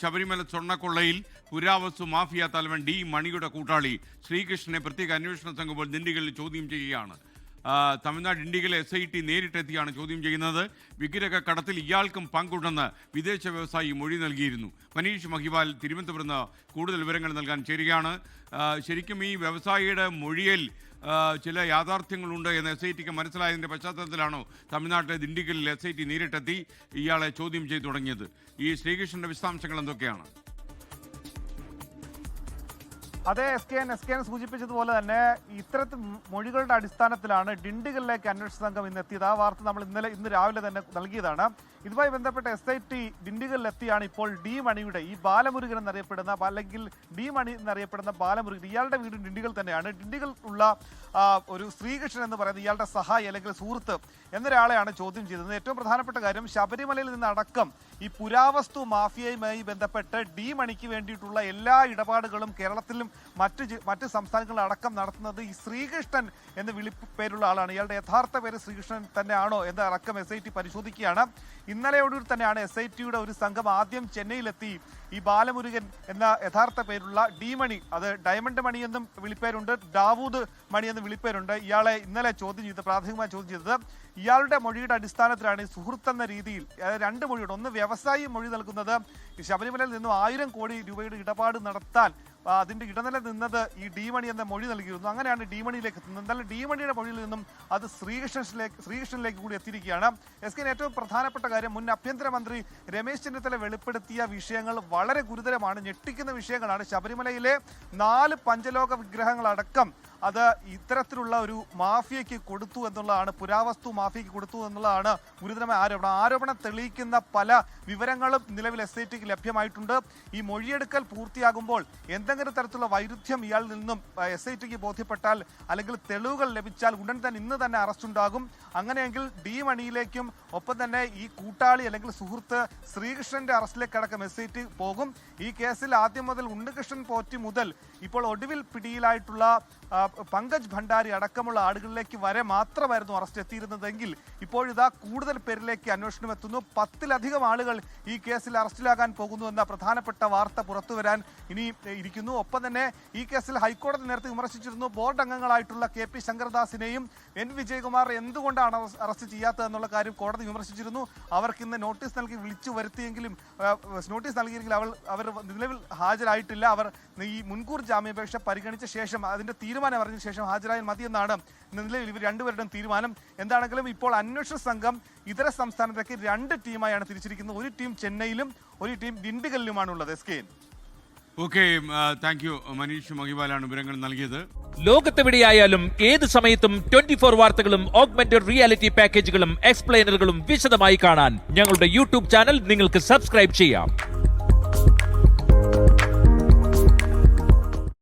ശബരിമല സ്വർണ്ണക്കൊള്ളയിൽ പുരാവസ്തു മാഫിയ തലവൻ ഡി മണിയുടെ കൂട്ടാളി ശ്രീകൃഷ്ണനെ പ്രത്യേക അന്വേഷണ സംഘം ഇപ്പോൾ ദിണ്ടിഗലിൽ ചോദ്യം ചെയ്യുകയാണ്. തമിഴ്നാട് ദിണ്ടിഗൽ SIT നേരിട്ടെത്തിയാണ് ചോദ്യം ചെയ്യുന്നത്. വിഗ്രഹ കടത്തിൽ ഇയാൾക്കും പങ്കുണ്ടെന്ന് വിദേശ വ്യവസായി മൊഴി നൽകിയിരുന്നു. മനീഷ് മഹിവാൽ തിരുവനന്തപുരത്ത് നിന്ന് കൂടുതൽ വിവരങ്ങൾ നൽകാൻ ചേരുകയാണ്. ശരിക്കും ഈ വ്യവസായിയുടെ മൊഴിയിൽ ചില യാഥാർത്ഥ്യങ്ങളുണ്ട് എന്ന് SITക്ക് മനസ്സിലായതിൻ്റെ പശ്ചാത്തലത്തിലാണോ തമിഴ്നാട്ടിലെ ദിണ്ടിഗലിൽ SIT നേരിട്ടെത്തി ഇയാളെ ചോദ്യം ചെയ്തു തുടങ്ങിയത്? ഈ ശ്രീകൃഷ്ണന്റെ വിശദാംശങ്ങൾ എന്തൊക്കെയാണ്? അതെ, എസ് കെ എൻ സൂചിപ്പിച്ചതുപോലെ തന്നെ ഇത്തരത്തിൽ മൊഴികളുടെ അടിസ്ഥാനത്തിലാണ് ദിണ്ടിഗലിലേക്ക് അന്വേഷണ സംഘം ഇന്ന് എത്തിയത്. ആ വാർത്ത നമ്മൾ ഇന്ന് രാവിലെ തന്നെ നൽകിയതാണ്. ഇതുമായി ബന്ധപ്പെട്ട SIT ദിണ്ടിഗലിലെത്തിയാണ് ഇപ്പോൾ ഡി മണിയുടെ, ഈ ബാലമുരുകൻ എന്നറിയപ്പെടുന്ന, അല്ലെങ്കിൽ ഡി മണി എന്നറിയപ്പെടുന്ന ബാലമുരുകൻ, ഇയാളുടെ വീട് ദിണ്ടിഗൽ തന്നെയാണ്. ദിണ്ടിഗൽ ഉള്ള ഒരു ശ്രീകൃഷ്ണൻ എന്ന് പറയുന്ന ഇയാളുടെ സഹായി അല്ലെങ്കിൽ സുഹൃത്ത് എന്നൊരാളെയാണ് ചോദ്യം ചെയ്തത്. ഏറ്റവും പ്രധാനപ്പെട്ട കാര്യം, ശബരിമലയിൽ നിന്നടക്കം ഈ പുരാവസ്തു മാഫിയയുമായി ബന്ധപ്പെട്ട് ഡി മണിക്ക് വേണ്ടിയിട്ടുള്ള എല്ലാ ഇടപാടുകളും കേരളത്തിലും മറ്റ് സംസ്ഥാനങ്ങളിലും അടക്കം നടത്തുന്നത് ഈ ശ്രീകൃഷ്ണൻ എന്ന് വിളിപ്പേരുള്ള ആളാണ്. ഇയാളുടെ യഥാർത്ഥ പേര് ശ്രീകൃഷ്ണൻ തന്നെയാണോ എന്ന് അടക്കം SIT പരിശോധിക്കുകയാണ്. ഇന്നലെയോടുകൂടി തന്നെയാണ് SITയുടെ ഒരു സംഘം ആദ്യം ചെന്നൈയിലെത്തി ഈ ബാലമുരുകൻ എന്ന യഥാർത്ഥ പേരുള്ള ഡി മണി, അത് ഡയമണ്ട് മണി എന്നും വിളിപ്പേരുണ്ട്, ദാവൂദ് മണി എന്നും വിളിപ്പേരുണ്ട്, ഇയാളെ ഇന്നലെ ചോദ്യം ചെയ്ത് പ്രാഥമികമായി ചോദ്യം ചെയ്തത്. ഇയാളുടെ മൊഴിയുടെ അടിസ്ഥാനത്തിലാണ് സുഹൃത്ത് എന്ന രീതിയിൽ രണ്ട് മൊഴിയുണ്ട്. ഒന്ന് വ്യവസായി മൊഴി നൽകുന്നത് ശബരിമലയിൽ നിന്നും 1000 കോടി രൂപയുടെ ഇടപാട് നടത്താൻ അതിന്റെ ഇടനില നിന്നത് ഈ ഡി മണി എന്ന മൊഴി നൽകിയിരുന്നു. അങ്ങനെയാണ് ഡി മണിയിലേക്ക് എത്തുന്നത്. എന്തായാലും ഡി മണിയുടെ മൊഴിയിൽ നിന്നും അത് ശ്രീകൃഷ്ണനിലേക്ക് കൂടി എത്തിയിരിക്കുകയാണ്. SK ഏറ്റവും പ്രധാനപ്പെട്ട കാര്യം, മുൻ ആഭ്യന്തരമന്ത്രി രമേശ് ചെന്നിത്തല വെളിപ്പെടുത്തിയ വിഷയങ്ങൾ വളരെ ഗുരുതരമാണ്, ഞെട്ടിക്കുന്ന വിഷയങ്ങളാണ്. ശബരിമലയിലെ 4 പഞ്ചലോക വിഗ്രഹങ്ങളടക്കം അത് ഇത്തരത്തിലുള്ള ഒരു മാഫിയയ്ക്ക് കൊടുത്തു എന്നുള്ളതാണ്, പുരാവസ്തു മാഫിയയ്ക്ക് കൊടുത്തു എന്നുള്ളതാണ് ഗുരുതരമായ ആരോപണം തെളിയിക്കുന്ന പല വിവരങ്ങളും നിലവിൽ SITക്ക് ലഭ്യമായിട്ടുണ്ട്. ഈ മൊഴിയെടുക്കൽ പൂർത്തിയാകുമ്പോൾ എന്തെങ്കിലും തരത്തിലുള്ള വൈരുദ്ധ്യം ഇയാളിൽ നിന്നും SITക്ക് ബോധ്യപ്പെട്ടാൽ, അല്ലെങ്കിൽ തെളിവുകൾ ലഭിച്ചാൽ ഉടൻ തന്നെ ഇന്ന് തന്നെ അറസ്റ്റ് ഉണ്ടാകും. അങ്ങനെയെങ്കിൽ ഡി മണിയിലേക്കും ഒപ്പം തന്നെ ഈ കൂട്ടാളി അല്ലെങ്കിൽ സുഹൃത്ത് ശ്രീകൃഷ്ണന്റെ അറസ്റ്റിലേക്ക് അടക്കം SIT പോകും. ഈ കേസിൽ ആദ്യം മുതൽ ഉണ്ണികൃഷ്ണൻ പോറ്റി മുതൽ ഇപ്പോൾ ഒടുവിൽ പിടിയിലായിട്ടുള്ള പങ്കജ് ഭണ്ഡാരി അടക്കമുള്ള ആളുകളിലേക്ക് വരെ മാത്രമായിരുന്നു അറസ്റ്റ് എത്തിയിരുന്നതെങ്കിൽ ഇപ്പോഴിതാ കൂടുതൽ പേരിലേക്ക് അന്വേഷണം എത്തുന്നു. 10-ലധികം ആളുകൾ ഈ കേസിൽ അറസ്റ്റിലാകാൻ പോകുന്നു എന്ന പ്രധാനപ്പെട്ട വാർത്ത പുറത്തുവരാൻ ഇനി ഇരിക്കുന്നു. ഒപ്പം തന്നെ ഈ കേസിൽ ഹൈക്കോടതി നേരത്തെ വിമർശിച്ചിരുന്നു, ബോർഡ് അംഗങ്ങളായിട്ടുള്ള KP ശങ്കർദാസിനെയും N വിജയകുമാർ എന്തുകൊണ്ടാണ് അറസ്റ്റ് ചെയ്യാത്തത് എന്നുള്ള കാര്യം കോടതി വിമർശിച്ചിരുന്നു. അവർക്ക് ഇന്ന് നോട്ടീസ് നൽകി വിളിച്ചു വരുത്തിയെങ്കിലും അവർ നിലവിൽ ഹാജരായിട്ടില്ല. അവർ ഈ മുൻകൂർ ജാമ്യാപേക്ഷ പരിഗണിച്ച ശേഷം അതിന്റെ തീരുമാനം അറിഞ്ഞ ശേഷം ഹാജരായാൽ മതിയെന്നാണ് നിലവിൽ ഇവർ രണ്ടുപേരുടെയും തീരുമാനം. എന്താണെങ്കിലും ഇപ്പോൾ അന്വേഷണ സംഘം ഇതര സംസ്ഥാനത്തേക്ക് 2 ടീമായാണ് തിരിച്ചിരിക്കുന്നത്. ഒരു ടീം ചെന്നൈയിലും ഒരു ടീം ദിണ്ടിഗലിലുമാണുള്ളത്. SK. Okay, thank you. Manish മഹിവാലാണ് വിവരങ്ങൾ നൽകിയത്. ലോകത്തെവിടെയായാലും ഏത് സമയത്തും 24 വാർത്തകളും ഓഗ്മെന്റഡ് റിയാലിറ്റി പാക്കേജുകളും എക്സ്പ്ലെയിനറുകളും വിശദമായി കാണാൻ ഞങ്ങളുടെ YouTube ചാനൽ നിങ്ങൾക്ക് സബ്സ്ക്രൈബ് ചെയ്യാം.